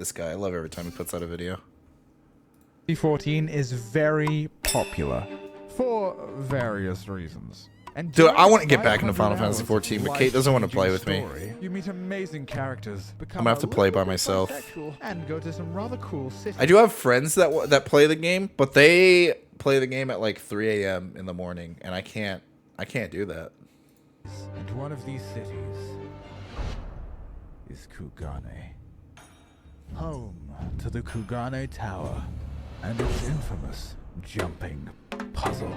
This guy, I love every time he puts out a video. 14 is very popular for various reasons. And Dude, I want to get back into Final Fantasy 14, but Kate doesn't want to play with me. You meet amazing characters, I'm gonna have to play by myself. And go to some rather cool cities. I do have friends that play the game, but they play the game at like 3 a.m. in the morning, and I can't do that. And one of these cities is Kugane, home to the Kugane Tower and its infamous jumping puzzle.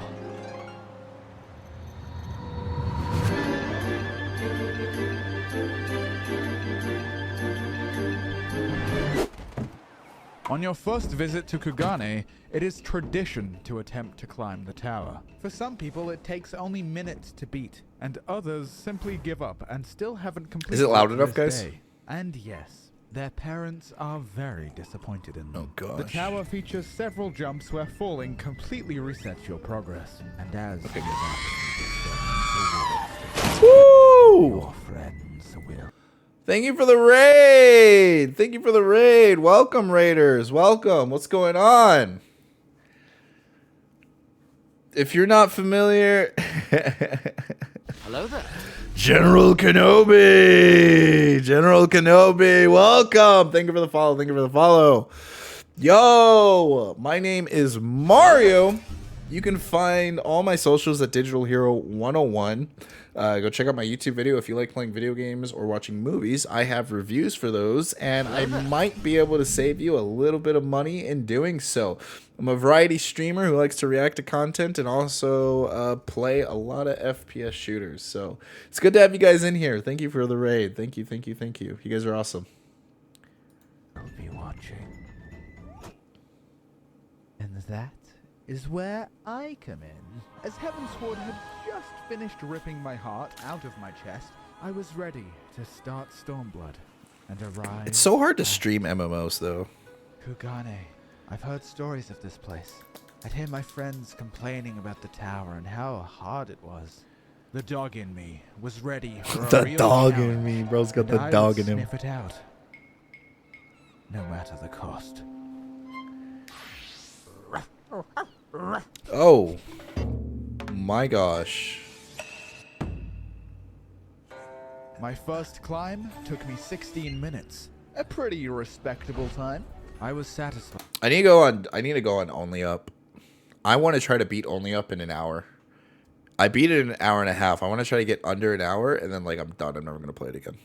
On your first visit to Kugane, it is tradition to attempt to climb the tower. For some people, it takes only minutes to beat, and others simply give up and still haven't completed. Is it loud to enough, this guys? day. And yes, their parents are very disappointed in them. Oh, gosh. The tower features several jumps where falling completely resets your progress, and as Okay, you good. Woo! Woo! Your friends will. Thank you for the raid. Thank you for the raid. Welcome, Raiders. Welcome. What's going on? If you're not familiar... Hello there. General Kenobi. General Kenobi. Welcome. Thank you for the follow. Thank you for the follow. Yo, my name is Mario. You can find all my socials at Digital Hero 101. Go check out my YouTube video if you like playing video games or watching movies. I have reviews for those, and I might be able to save you a little bit of money in doing so. I'm a variety streamer who likes to react to content and also play a lot of FPS shooters. So it's good to have you guys in here. Thank you for the raid. Thank you, thank you, thank you. You guys are awesome. I'll be watching. And that is where I come in. As Heavensward had just finished ripping my heart out of my chest, I was ready to start Stormblood and arrive. It's so hard to stream MMOs, though. Kugane. I've heard stories of this place. I'd hear my friends complaining about the tower and how hard it was. The dog in me was ready for a The real dog challenge, in me. Bro's got and the I dog would in him. Sniff it out, no matter the cost. Oh. My gosh. My first climb took me 16 minutes. A pretty respectable time. I was satisfied. I need to go on Only Up. I want to try to beat Only Up in an hour. I beat it in an hour and a half. I want to try to get under an hour, and then, like, I'm done. I'm never going to play it again.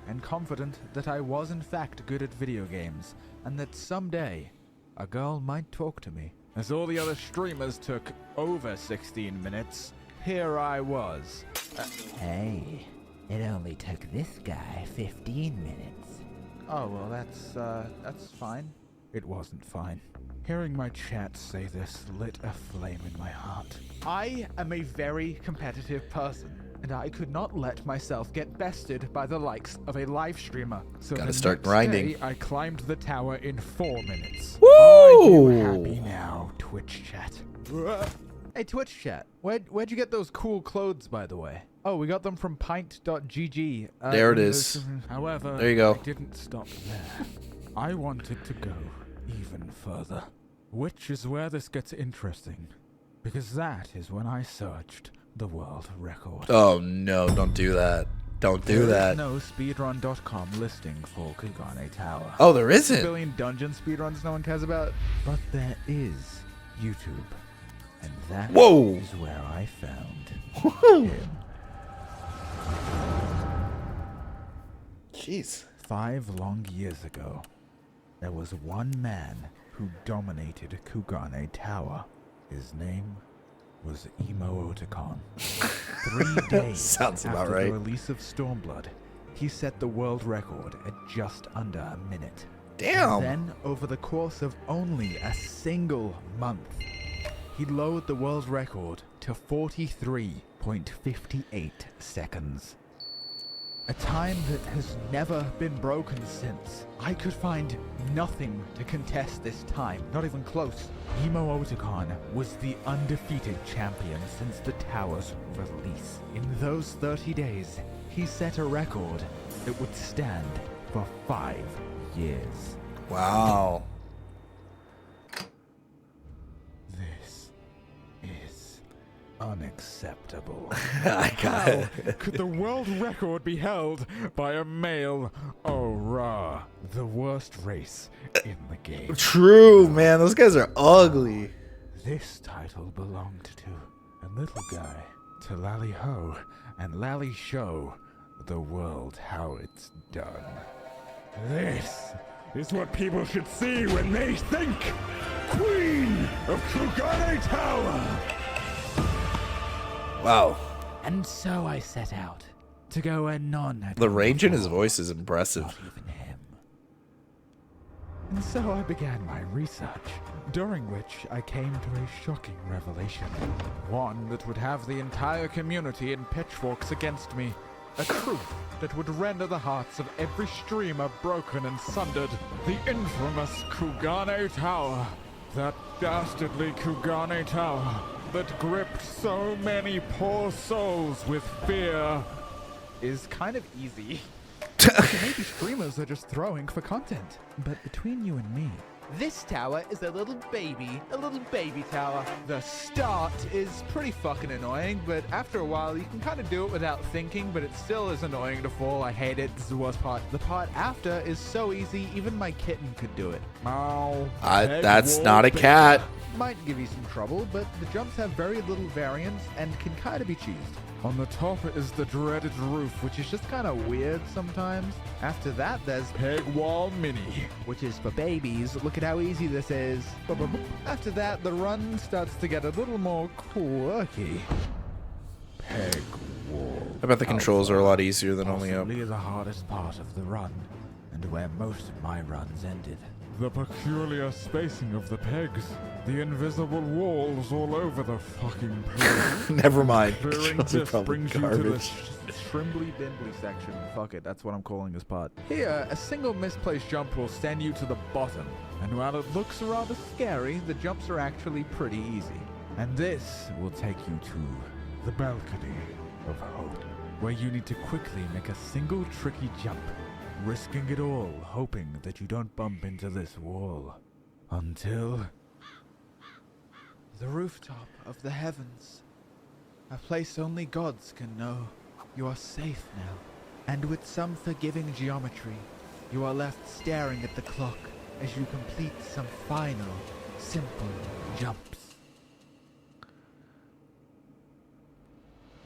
And confident that I was in fact good at video games, and that someday a girl might talk to me. As all the other streamers took over 16 minutes, here I was. Hey, it only took this guy 15 minutes. Oh, well, that's fine. It wasn't fine. Hearing my chat say this lit a flame in my heart. I am a very competitive person, and I could not let myself get bested by the likes of a live streamer. So Gotta the start next grinding. day, I climbed the tower in 4 minutes. Woo! Are you happy now, Twitch chat? Hey, Twitch chat, where'd you get those cool clothes, by the way? Oh, we got them from pint.gg. There it is. However, There you go. I didn't stop there. I wanted to go even further. Which is where this gets interesting. Because that is when I searched the world record. Oh, no. Don't do that. Don't do that. There is no speedrun.com listing for Kugane Tower. Oh, there A isn't. billion dungeon speedruns no one cares about. But there is YouTube. And that Whoa. is where I found Woohoo. him. Jeez. 5 long years ago, there was one man who dominated Kugane Tower. His name was Emo Otakon. 3 days Sounds about after right. the release of Stormblood, he set the world record at just under a minute. Damn. Then, over the course of only a single month, he lowered the world record to 43.58 seconds. A time that has never been broken since. I could find nothing to contest this time, not even close. Emo Otakon was the undefeated champion since the tower's release. In those 30 days, he set a record that would stand for 5 years. Wow. This is unacceptable. I got How it. could the world record be held by a male Ora, the worst race in the game? True, man. Those guys are ugly. This title belonged to a little guy, to Lally Ho, and Lally show the world how it's done. This is what people should see when they think Queen of Kugane Tower! Wow. And so I set out to go where none had The gone range in his before, voice is impressive. not even him. And so I began my research, during which I came to a shocking revelation. One that would have the entire community in pitchforks against me. A truth that would render the hearts of every streamer broken and sundered. The infamous Kugane Tower. That dastardly Kugane Tower that gripped so many poor souls with fear. Is kind of easy. Maybe streamers are just throwing for content. But between you and me, this tower is a little baby tower. The start is pretty fucking annoying, but after a while you can kind of do it without thinking, but it still is annoying to fall. I hate it. This is the worst part. The part after is so easy, even my kitten could do it. Oh, That's not a cat. might give you some trouble, but the jumps have very little variance and can kind of be cheesed. On the top is the dreaded roof, which is just kind of weird sometimes. After that, there's Peg Wall Mini, which is for babies. Look at how easy this is. After that, the run starts to get a little more quirky. Peg Wall. I bet the controls are a lot easier than only up. Possibly the hardest part of the run, and where most of my runs ended. The peculiar spacing of the pegs. The invisible walls all over the fucking place. Never mind. Clearing Controls are this probably brings you to the garbage. shrimbly dimbly section. Fuck it, that's what I'm calling this part. Here, a single misplaced jump will send you to the bottom. And while it looks rather scary, the jumps are actually pretty easy. And this will take you to the balcony of hope, where you need to quickly make a single tricky jump, risking it all, hoping that you don't bump into this wall. Until the rooftop of the heavens. A place only gods can know. You are safe now. And with some forgiving geometry, you are left staring at the clock as you complete some final, simple jumps.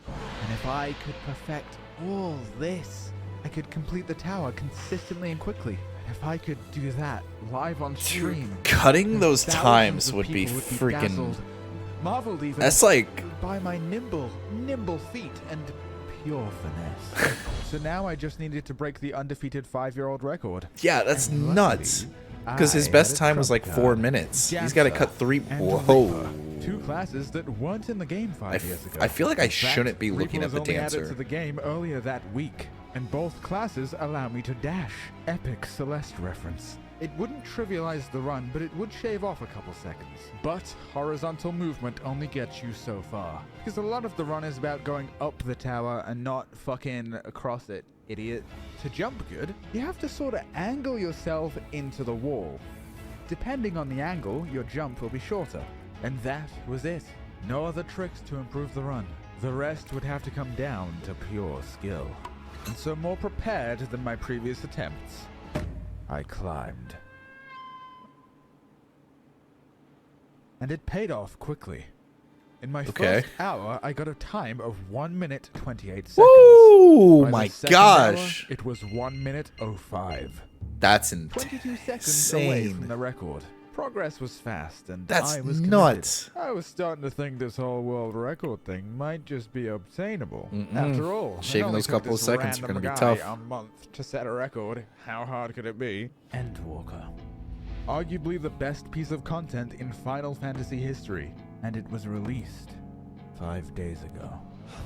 And if I could perfect all this, I could complete the tower consistently and quickly. If I could do that live on stream, Cutting those thousands times of would be people freaking. dazzled, marveled even That's like. by my nimble feet and pure finesse. So now I just needed to break the undefeated 5-year-old record. Yeah, that's And luckily, nuts. Because his I best had a time was trump like 4 card, minutes. He's got to Dancer, cut 3. and Whoa. Reaper, 2 classes that weren't in the game 5 years ago. I feel like I In fact, shouldn't be looking Reaper at the was only added dancer. to the game earlier that week, and both classes allow me to dash. Epic Celeste reference. It wouldn't trivialize the run, but it would shave off a couple seconds. But horizontal movement only gets you so far, because a lot of the run is about going up the tower and not fucking across it, idiot. To jump good, you have to sort of angle yourself into the wall. Depending on the angle, your jump will be shorter. And that was it. No other tricks to improve the run. The rest would have to come down to pure skill. And so more prepared than my previous attempts, I climbed. And it paid off quickly. In my first hour, I got a time of 1 minute 28 seconds. Woo! By the My second hour, gosh. it was 1 minute 05. That's 22 seconds away from insane. the record. Progress was fast, and That's I was committed. nuts. I was starting to think this whole world record thing might just be obtainable. After all, it Shaving only those took couple of this seconds are random gonna be guy tough. a month to set a record. How hard could it be? Endwalker. Arguably the best piece of content in Final Fantasy history, and it was released 5 days ago.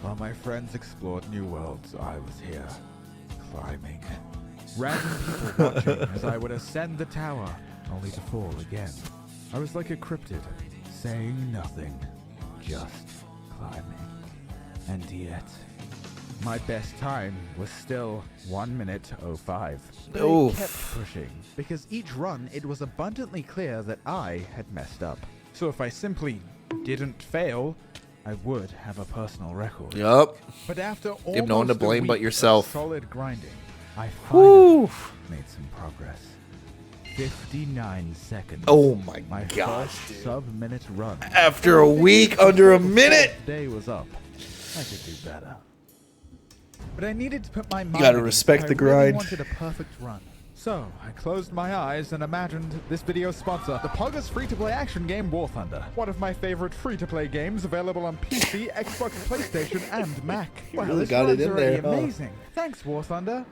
While my friends explored new worlds, I was here, climbing. Random people watching as I would ascend the tower, only to fall again. I was like a cryptid, saying nothing, just climbing. And yet, my best time was still 1 minute 05. But I Oof. kept pushing, because each run it was abundantly clear that I had messed up. So if I simply didn't fail, I would have a personal record. Yup. But after You have no one to almost a blame but week yourself. of solid grinding, I Whew. finally made some progress. 59 seconds. Oh my My gosh, first dude. sub-minute run. After a week, under a minute. The day was up. I could do better. But I needed to put my mind gotta at ease. respect the I really grind. wanted a perfect run. So, I closed my eyes and imagined this video's sponsor, the Poggers free-to-play action game War Thunder. One of my favorite free-to-play games available on PC, Xbox, PlayStation, and Mac. You Wow, really this got it run's in already there, huh? amazing. Thanks, War Thunder.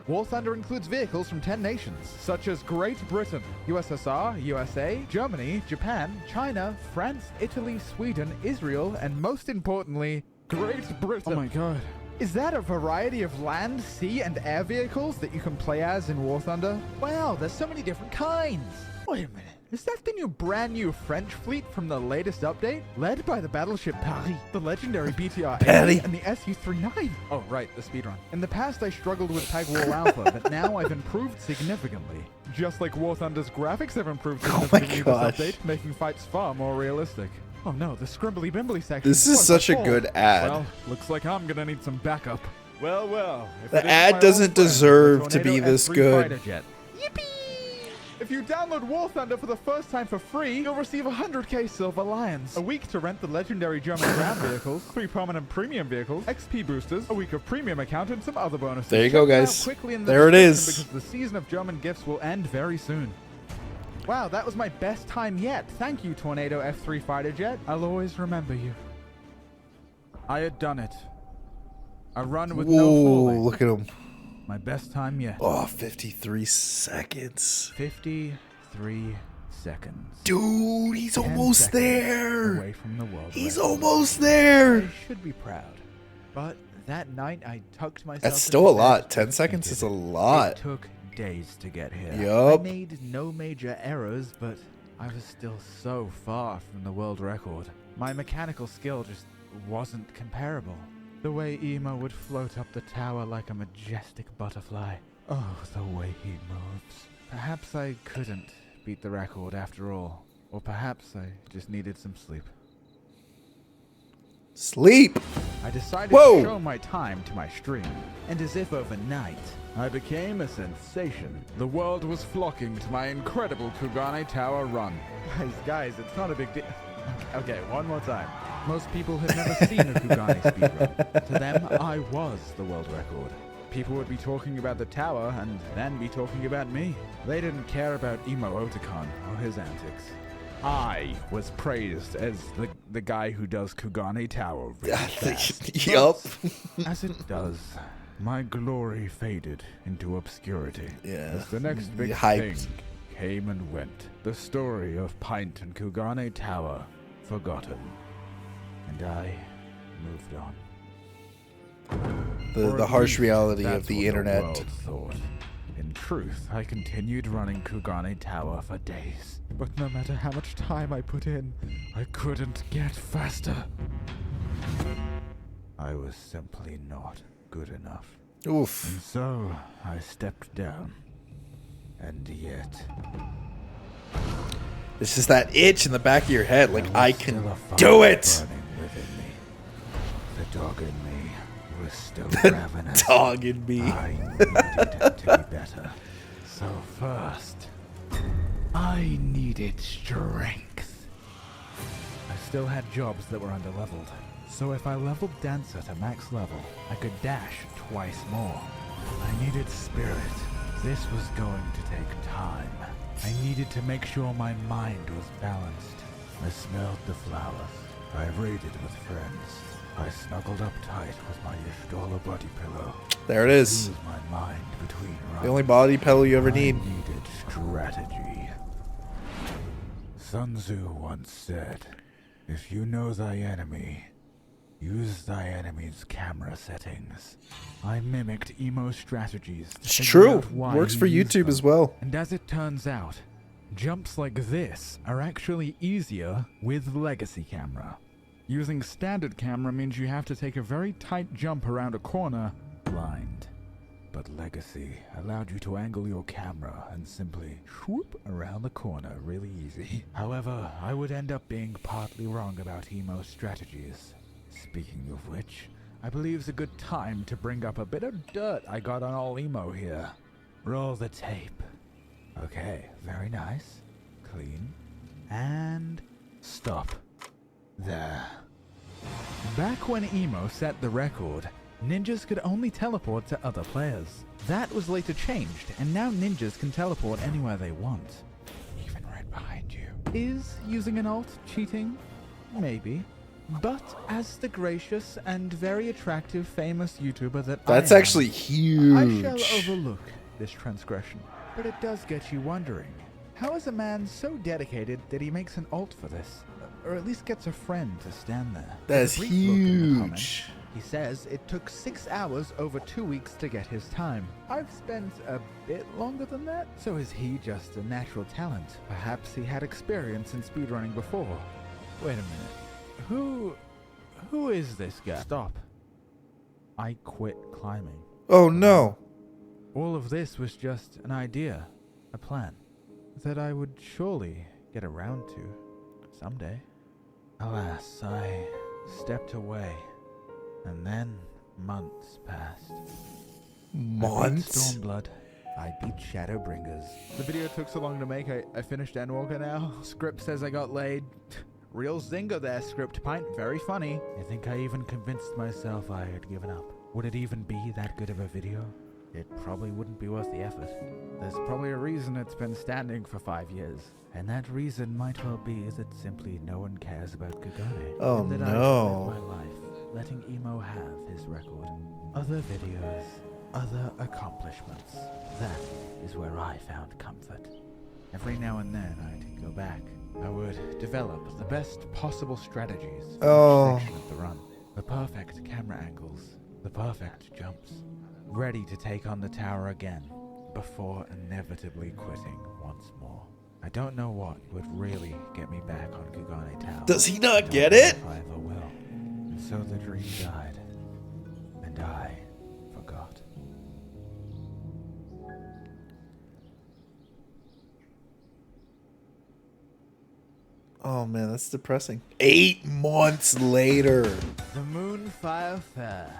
War Thunder includes vehicles from 10 nations, such as Great Britain, USSR, USA, Germany, Japan, China, France, Italy, Sweden, Israel, and most importantly, Great Britain. Oh my god. Is that a variety of land, sea, and air vehicles that you can play as in War Thunder? Wow, there's so many different kinds. Wait a minute. Is that the brand new French fleet from the latest update? Led by the battleship Paris, the legendary BTR Paris. and the Su-39. Oh, right, the speedrun. In the past, I struggled with Tag Wall Alpha, but now I've improved significantly. Just like War Thunder's graphics have improved Oh my significantly gosh. this update, making fights far more realistic. Oh no, the scrimbly bimbly section. This is What such a fault? good ad. Well, looks like I'm gonna need some backup. Well. If The it isn't ad my old doesn't friend, the deserve to be Tornado this F3 good. fighter jet. Yippee! If you download War Thunder for the first time for free, you'll receive 100k Silver Lions, a week to rent the legendary German ground vehicles, 3 permanent premium vehicles, XP boosters, a week of premium account, and some other bonuses. There you go, Check them out guys. quickly in the There it description is. Because the season of German gifts will end very soon. Wow, that was my best time yet. Thank you, Tornado F3 fighter jet. I'll always remember you. I had done it. A run with no Whoa, falling. look at him. My best time yet. Oh, 53 seconds. 53 seconds. Dude, he's 10 almost seconds there. Away from the world He's record. almost there. I should be proud. But that night I tucked myself. That's into still a bed lot. and 10 seconds is a It lot. took days to get here. Yup. I made no major errors, but I was still so far from the world record. My mechanical skill just wasn't comparable. The way Emo would float up the tower like a majestic butterfly. Oh, the way he moves. Perhaps I couldn't beat the record after all. Or perhaps I just needed some sleep. Sleep. I decided Whoa. to show my time to my stream. And as if overnight, I became a sensation. The world was flocking to my incredible Kugane Tower run. Guys, it's not a big deal. Okay, one more time. Most people have never seen a Kugane speedrun. To them, I was the world record. People would be talking about the tower and then be talking about me. They didn't care about Emo Otacon or his antics. I was praised as the guy who does Kugane Tower really fast. Yup. But, as it does, my glory faded into obscurity. Yeah. As the next big Hyped. thing came and went. The story of Pint and Kugane Tower forgotten. And I moved on. Or The at harsh least reality that's of the what internet. world thought. In truth, I continued running Kugane Tower for days. But no matter how much time I put in, I couldn't get faster. I was simply not good enough. Oof. And so, I stepped down. And yet... It's just that itch in the back of your head. Like, there I was can still a fire do it. burning within me. The dog in me was still The ravenous. dog in me. I needed to be better. So first, I needed strength. I still had jobs that were underleveled. So if I leveled Dancer to max level, I could dash twice more. I needed spirit. This was going to take time. I needed to make sure my mind was balanced. I smelled the flowers. I raided with friends. I snuggled up tight with my Ishtola body pillow. There it is. Use my mind between runs. The only body pillow you ever need. I needed strategy. Sun Tzu once said, "If you know thy enemy, use thy enemy's camera settings." I mimicked Emo's strategies. to It's figure true. out why Works he for used YouTube them. as well. And as it turns out, jumps like this are actually easier with legacy camera. Using standard camera means you have to take a very tight jump around a corner blind. But Legacy allowed you to angle your camera and simply swoop around the corner really easy. However, I would end up being partly wrong about Emo's strategies. Speaking of which, I believe it's a good time to bring up a bit of dirt I got on all Emo here. Roll the tape. Okay, very nice. Clean. And stop. There. Back when Emo set the record, ninjas could only teleport to other players. That was later changed, and now ninjas can teleport anywhere they want. Even right behind you. Is using an alt cheating? Maybe. But as the gracious and very attractive famous YouTuber that That's I am, actually huge. I shall overlook this transgression. But it does get you wondering, how is a man so dedicated that he makes an alt for this? Or at least gets a friend to stand there? That's With a brief look in the comments, huge. he says it took 6 hours over 2 weeks to get his time. I've spent a bit longer than that. So is he just a natural talent? Perhaps he had experience in speedrunning before. Wait a minute. Who is this guy? Stop. I quit climbing. Oh no. All of this was just an idea, a plan, that I would surely get around to someday. Alas, I stepped away, and then months passed. I beat Months? Stormblood. I beat Shadowbringers. The video took so long to make, I finished Endwalker now. Script says I got laid. Real zinger there, Script Pint. Very funny. I think I even convinced myself I had given up. Would it even be that good of a video? It probably wouldn't be worth the effort. There's probably a reason it's been standing for 5 years. And that reason might well be that simply no one cares about Kagane. Oh, and that no. I spent my life letting Emo have his record. Other videos, other accomplishments. That is where I found comfort. Every now and then I'd go back. I would develop the best possible strategies for each section of the run. The perfect camera angles, the perfect jumps. Ready to take on the tower again, before inevitably quitting once more. I don't know what would really get me back on Kagane Tower. Does he not Don't get know it? if I ever will. And so the dream died, and I forgot. Oh man, that's depressing. 8 months later. The Moonfire Fair.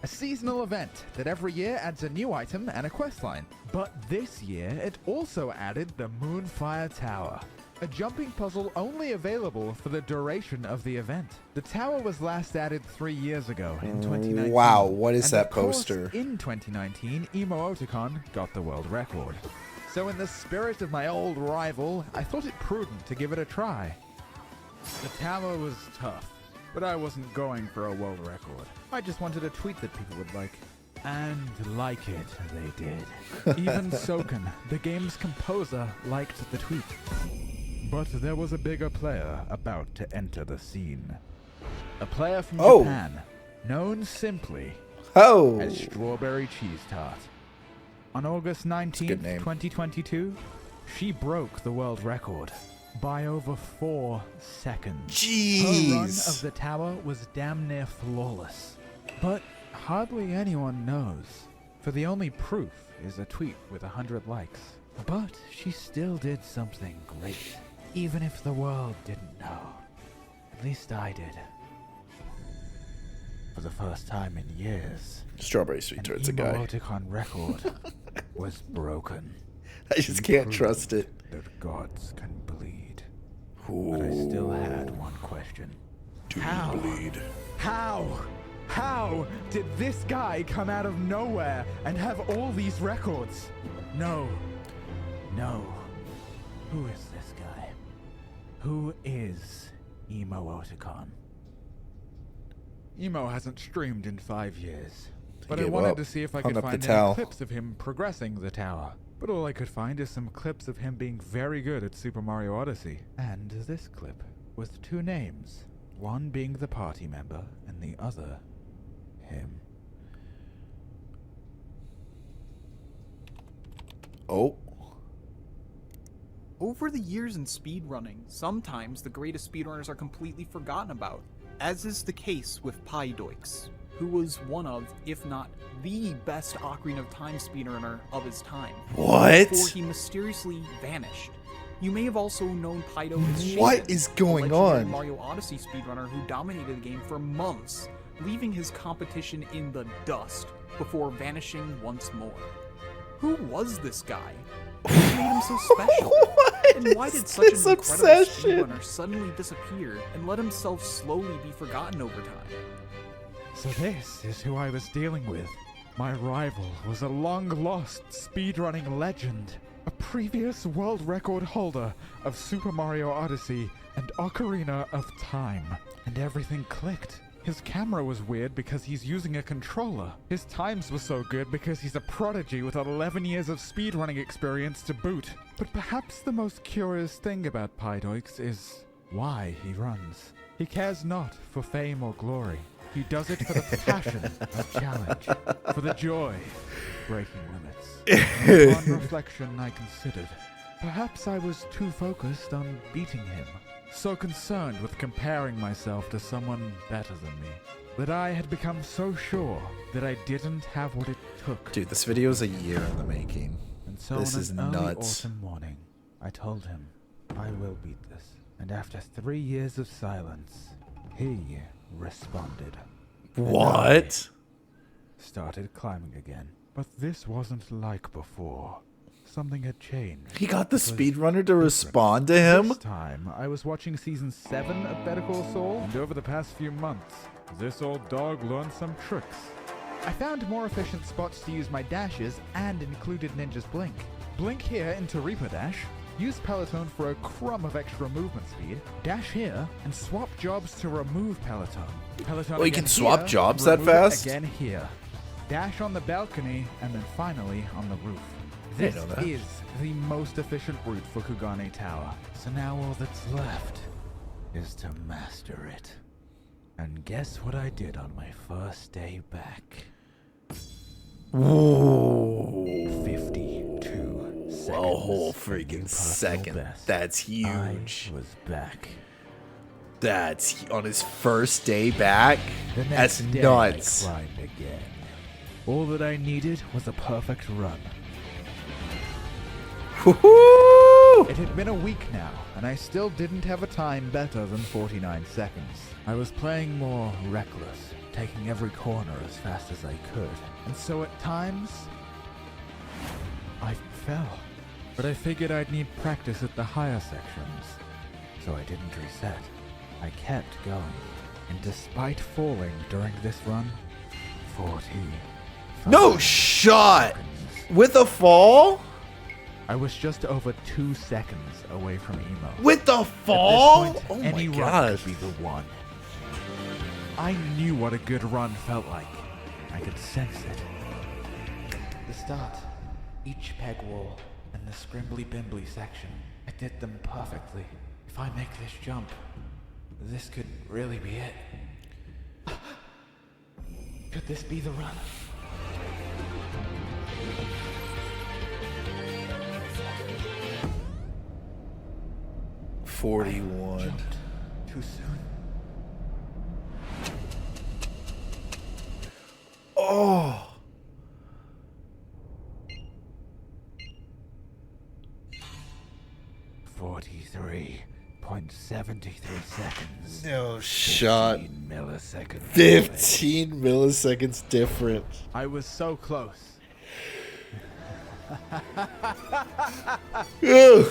A seasonal event that every year adds a new item and a questline. But this year, it also added the Moonfire Tower, a jumping puzzle only available for the duration of the event. The tower was last added 3 years ago in 2019. Wow, what is And that of course, poster? in 2019, Emo Otakon got the world record. So in the spirit of my old rival, I thought it prudent to give it a try. The tower was tough, but I wasn't going for a world record. I just wanted a tweet that people would like. And like it, they did. Even Soken, the game's composer, liked the tweet. But there was a bigger player about to enter the scene. A player from Japan, known simply as Strawberry Cheese Tart. On August 19th, 2022, she broke the world record by over 4 seconds. Jeez. Her run of the tower was damn near flawless. But hardly anyone knows, for the only proof is a tweet with 100 likes. But she still did something great, even if the world didn't know. At least I did. For the first time in years, Strawberry Sweet Tart's a guy. Emo Otakon record was broken. I just can't trust it. That gods can bleed. Ooh. But I still had one question. Do How? you bleed? How did this guy come out of nowhere and have all these records? No. Who is this guy? Who is Emo Otakon? Emo hasn't streamed in 5 years. But I gave wanted up. to see if I Hung could up the find towel. any clips of him progressing the tower. But all I could find is some clips of him being very good at Super Mario Odyssey. And this clip with 2 names. One being the party member, and the other, him. Oh. Over the years in speedrunning, sometimes the greatest speedrunners are completely forgotten about. As is the case with Pydoix, who was one of, if not the best Ocarina of Time speedrunner of his time. What? Before he mysteriously vanished. You may have also known Pydo as Shaden, What is going a legendary on? Mario Odyssey speedrunner who dominated the game for months, leaving his competition in the dust before vanishing once more. Who was this guy? What made him so special? What And why is did such an this incredible obsession? speedrunner suddenly disappear and let himself slowly be forgotten over time? So this is who I was dealing with. My rival was a long-lost speedrunning legend. A previous world record holder of Super Mario Odyssey and Ocarina of Time. And everything clicked. His camera was weird because he's using a controller. His times were so good because he's a prodigy with 11 years of speedrunning experience to boot. But perhaps the most curious thing about Pydoix is why he runs. He cares not for fame or glory. He does it for the passion of challenge, for the joy of breaking limits. On reflection, I considered, perhaps I was too focused on beating him. So concerned with comparing myself to someone better than me, that I had become so sure that I didn't have what it took. Dude, this video is a year in the making. And so This on is an early nuts. autumn morning, I told him, I will beat this. And after 3 years of silence, he responded. What? Started climbing again. But this wasn't like before. Something had changed. He got the It was speedrunner to different. respond to him? This time, I was watching season 7 of Better Call Saul, and over the past few months, this old dog learned some tricks. I found more efficient spots to use my dashes and included Ninja's Blink. Blink here into Reaper Dash, use Peloton for a crumb of extra movement speed, dash here, and swap jobs to remove Peloton. Peloton Oh, you again can swap here, jobs that remove it fast? Again here. Dash on the balcony, and then finally on the roof. This know that. is the most efficient route for Kugane Tower. So now all that's left is to master it. And guess what I did on my first day back? Whoa. 52 seconds. A whole for your freaking personal second. best. That's huge. I was back. That's on his first day back. The That's next day, nuts. I climbed again. All that I needed was a perfect run. Woohoo! It had been a week now, and I still didn't have a time better than 49 seconds. I was playing more reckless, taking every corner as fast as I could. And so at times, I fell. But I figured I'd need practice at the higher sections. So I didn't reset. I kept going. And despite falling during this run, 40. No shot! With a fall? I was just over 2 seconds away from emo. With the fall? At this point, Oh any my run gosh. could be the one. I knew what a good run felt like. I could sense it. The start, each peg wall, and the scrimbly-bimbly section. I did them perfectly. If I make this jump, this could really be it. Could this be the run? I 41. jumped too soon. Oh. .73 seconds. No shot. 15 milliseconds. 15 milliseconds different. I was so close. Ugh.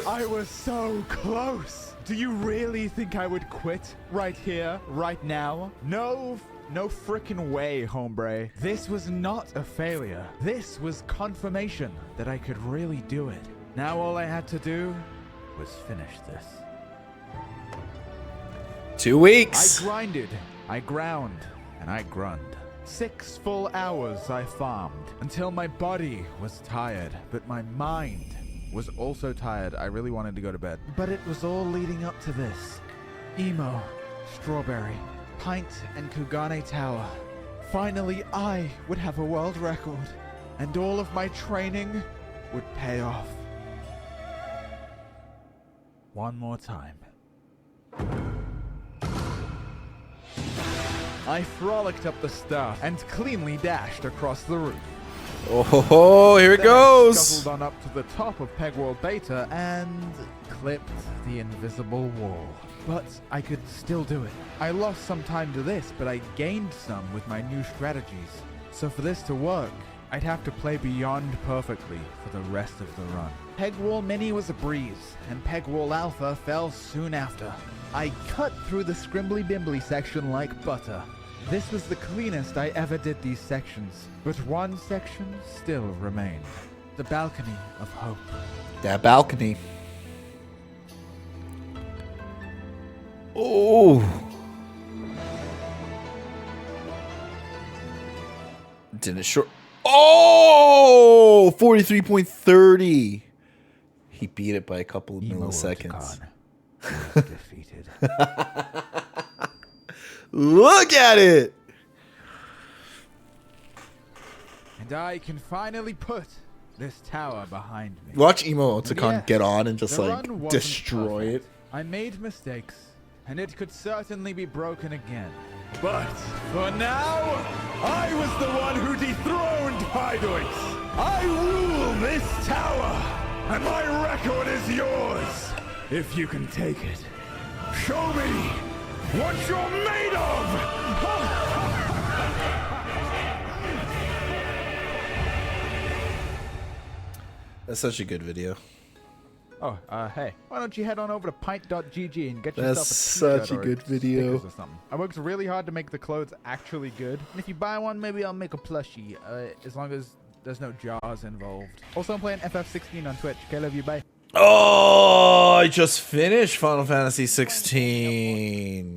I was so close. Do you really think I would quit right here, right now? No frickin' way, hombre. This was not a failure. This was confirmation that I could really do it. Now all I had to do was finish this. 2 I weeks. grinded, I ground, and I grunned. 6 full hours I farmed until my body was tired, but my mind was also tired. I really wanted to go to bed. But it was all leading up to this. Emo, Strawberry, Pint, and Kugane Tower. Finally, I would have a world record, and all of my training would pay off. One more time. I frolicked up the staff and cleanly dashed across the roof. Oh, here it Then I goes. scuttled on up to the top of Pegwall Beta and clipped the invisible wall. But I could still do it. I lost some time to this, but I gained some with my new strategies. So for this to work, I'd have to play beyond perfectly for the rest of the run. Pegwall Mini was a breeze, and Pegwall Alpha fell soon after. I cut through the scrimbly bimbly section like butter. This was the cleanest I ever did these sections, but one section still remained. The Balcony of Hope. That balcony. Oh. Didn't short. Oh, 43.30. He beat it by a couple of milliseconds. Defeated. Look at it. And I can finally put this tower behind me. Watch Emo Otacon Yes, get on and just the like run wasn't destroy perfect. it. I made mistakes, and it could certainly be broken again. But for now, I was the one who dethroned Pydoix. I rule this tower, and my record is yours. If you can take it, show me what you're made of! That's such a good video. Oh, hey, why don't you head on over to pint.gg and get That's yourself a t-shirt such a or good video. stickers or something. I worked really hard to make the clothes actually good. And if you buy one, maybe I'll make a plushie, as long as there's no jars involved. Also, I'm playing FF16 on Twitch. Okay, love you, bye. Oh, I just finished Final Fantasy 16.